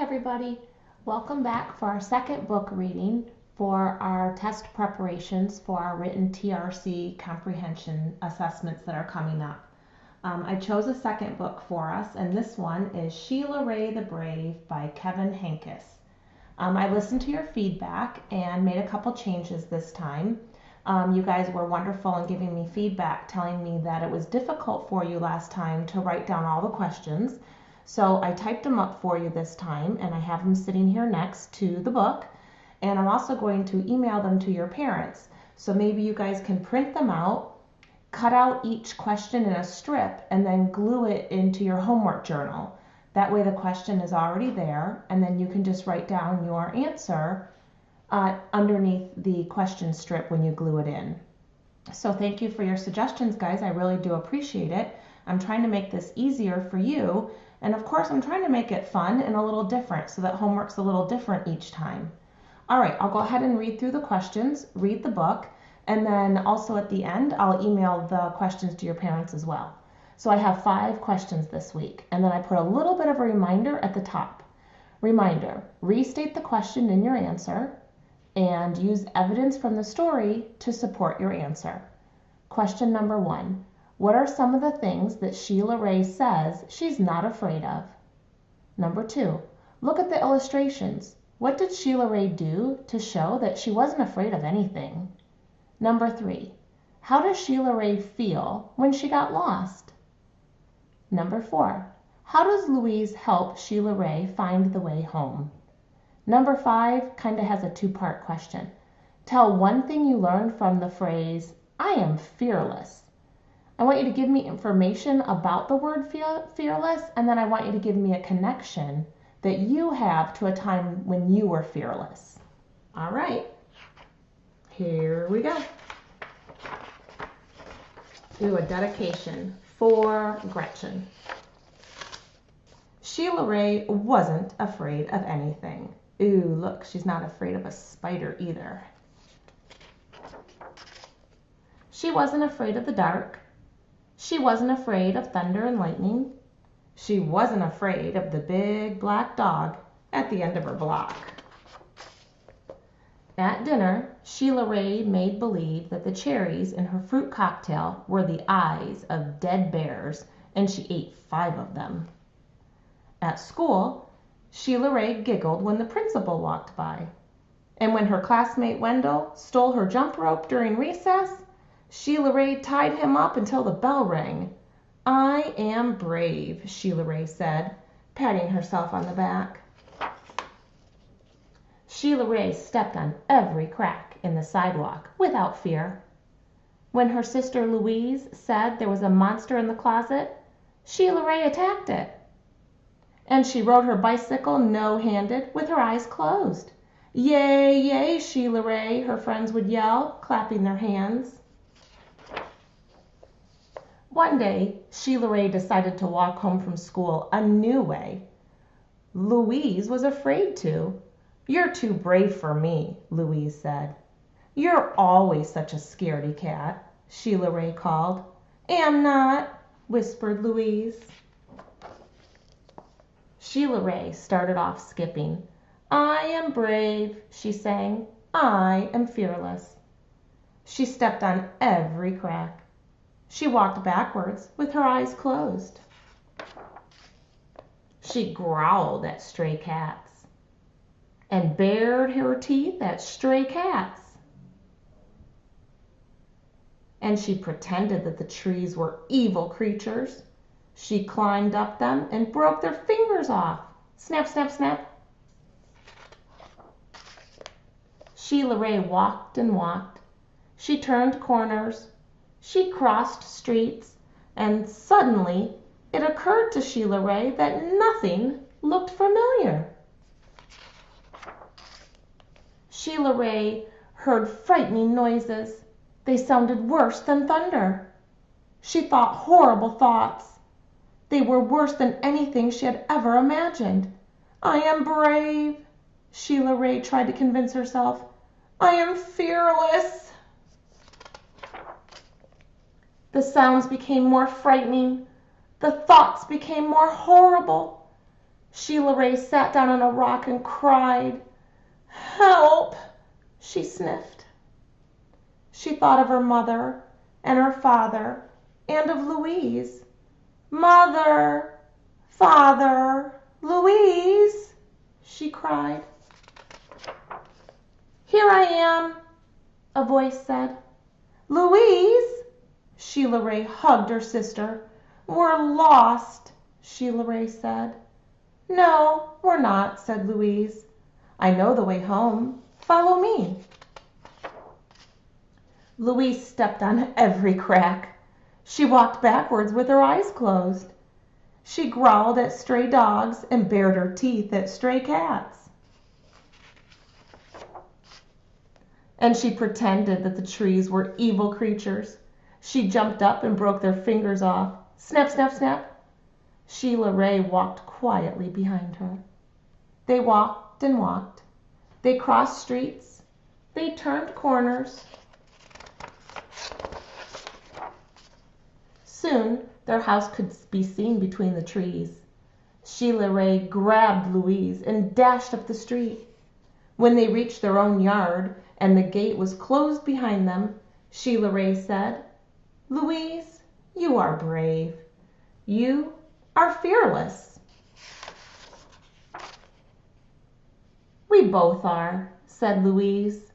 everybody. Welcome back for our second book reading for our test preparations for our written TRC comprehension assessments that are coming up. I chose a second book for us, and this one is Sheila Rae The Brave by Kevin Henkes. I listened to your feedback and made a couple changes this time. You guys were wonderful in giving me feedback, telling me that it was difficult for you last time to write down all the questions. So I typed them up for you this time, and I have them sitting here next to the book. And I'm also going to email them to your parents. So maybe you guys can print them out, cut out each question in a strip, and then glue it into your homework journal. That way the question is already there, and then you can just write down your answer underneath the question strip when you glue it in. So thank you for your suggestions, guys. I really do appreciate it. I'm trying to make this easier for you. And of course, I'm trying to make it fun and a little different so that homework's a little different each time. All right, I'll go ahead and read through the questions, read the book, and then also at the end, I'll email the questions to your parents as well. So I have 5 questions this week, and then I put a little bit of a reminder at the top. Reminder, restate the question in your answer and use evidence from the story to support your answer. Question number 1. What are some of the things that Sheila Rae says she's not afraid of? Number 2, look at the illustrations. What did Sheila Rae do to show that she wasn't afraid of anything? Number 3, how does Sheila Rae feel when she got lost? Number 4, how does Louise help Sheila Rae find the way home? Number 5 kind of has a 2-part question. Tell one thing you learned from the phrase, I am fearless. I want you to give me information about the word fearless, and then I want you to give me a connection that you have to a time when you were fearless. All right, here we go. Do a dedication for Gretchen. Sheila Rae wasn't afraid of anything. Ooh, look, she's not afraid of a spider either. She wasn't afraid of the dark. She wasn't afraid of thunder and lightning. She wasn't afraid of the big black dog at the end of her block. At dinner, Sheila Rae made believe that the cherries in her fruit cocktail were the eyes of dead bears, and she ate 5 of them. At school, Sheila Rae giggled when the principal walked by. And when her classmate Wendell stole her jump rope during recess, Sheila Rae tied him up until the bell rang. I am brave, Sheila Rae said, patting herself on the back. Sheila Rae stepped on every crack in the sidewalk without fear. When her sister Louise said there was a monster in the closet, Sheila Rae attacked it. And she rode her bicycle no-handed with her eyes closed. Yay, yay, Sheila Rae, her friends would yell, clapping their hands. One day, Sheila Rae decided to walk home from school a new way. Louise was afraid to. You're too brave for me, Louise said. You're always such a scaredy cat, Sheila Rae called. Am not, whispered Louise. Sheila Rae started off skipping. I am brave, she sang. I am fearless. She stepped on every crack. She walked backwards with her eyes closed. She growled at stray cats and bared her teeth at stray cats. And she pretended that the trees were evil creatures. She climbed up them and broke their fingers off. Snap, snap, snap. Sheila Rae walked and walked. She turned corners. She crossed streets, and suddenly it occurred to Sheila Rae that nothing looked familiar. Sheila Rae heard frightening noises. They sounded worse than thunder. She thought horrible thoughts. They were worse than anything she had ever imagined. I am brave, Sheila Rae tried to convince herself. I am fearless. The sounds became more frightening. The thoughts became more horrible. Sheila Rae sat down on a rock and cried. "Help!" she sniffed. She thought of her mother and her father and of Louise. "Mother! Father! Louise!" she cried. "Here I am," a voice said. "Louise!" Sheila Rae hugged her sister. "We're lost," Sheila Rae said. "No, we're not," said Louise. "I know the way home. Follow me." Louise stepped on every crack. She walked backwards with her eyes closed. She growled at stray dogs and bared her teeth at stray cats. And she pretended that the trees were evil creatures. She jumped up and broke their fingers off. Snap, snap, snap. Sheila Rae walked quietly behind her. They walked and walked. They crossed streets. They turned corners. Soon their house could be seen between the trees. Sheila Rae grabbed Louise and dashed up the street. When they reached their own yard and the gate was closed behind them, Sheila Rae said, "Louise, you are brave. You are fearless." "We both are," said Louise,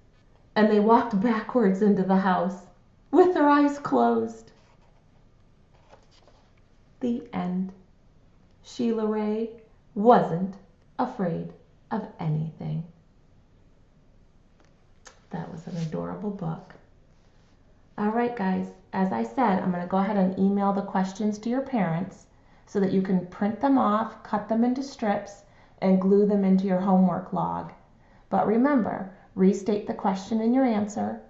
and they walked backwards into the house with their eyes closed. The end. Sheila Rae wasn't afraid of anything. That was an adorable book. All right, guys, as I said, I'm going to go ahead and email the questions to your parents so that you can print them off, cut them into strips, and glue them into your homework log. But remember, restate the question in your answer,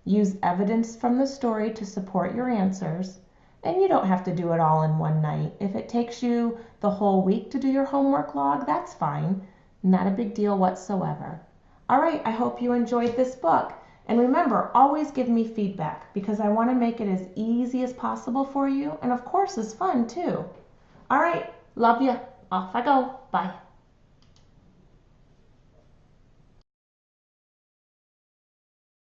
use evidence from the story to support your answers, and you don't have to do it all in one night. If it takes you the whole week to do your homework log, that's fine. Not a big deal whatsoever. All right, I hope you enjoyed this book. And remember, always give me feedback because I want to make it as easy as possible for you and of course as fun too. All right, love you. Off I go. Bye.